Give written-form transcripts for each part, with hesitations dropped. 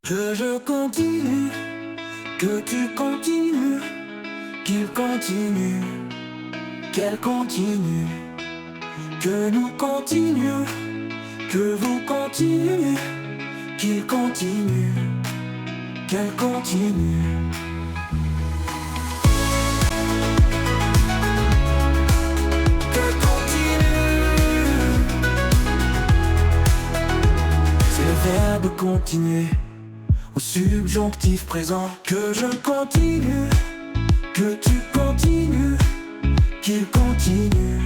Que je continue, que tu continues, qu'il continue, qu'elle continue, que nous continuions, que vous continuez, qu'il continue, qu'elle continue. Qu'elle continue. C'est le verbe continuer au subjonctif présent. Que je continue, que tu continues, qu'il continue,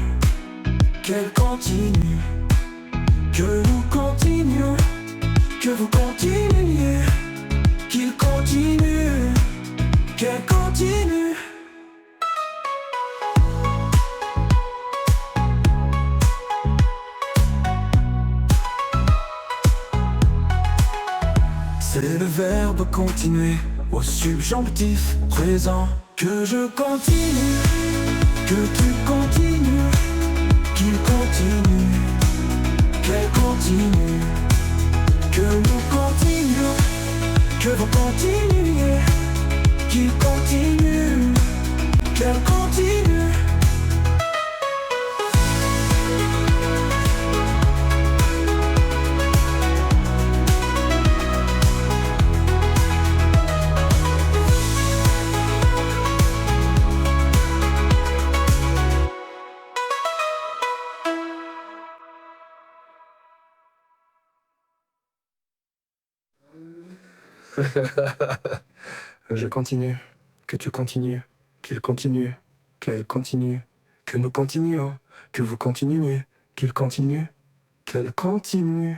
qu'elle continue, que nous continuions, que vous continuiez, qu'il continue, qu'elle continue. C'est le verbe continuer au subjonctif présent. Que je continue, que tu continues, qu'il continue, qu'elle continue, que nous continuions, que vous continuiez, qu'il continue, qu'elle continue. Je continue, que tu continues, qu'il continue, qu'elle continue, que nous continuions, que vous continuez, qu'il continue, qu'elle continue.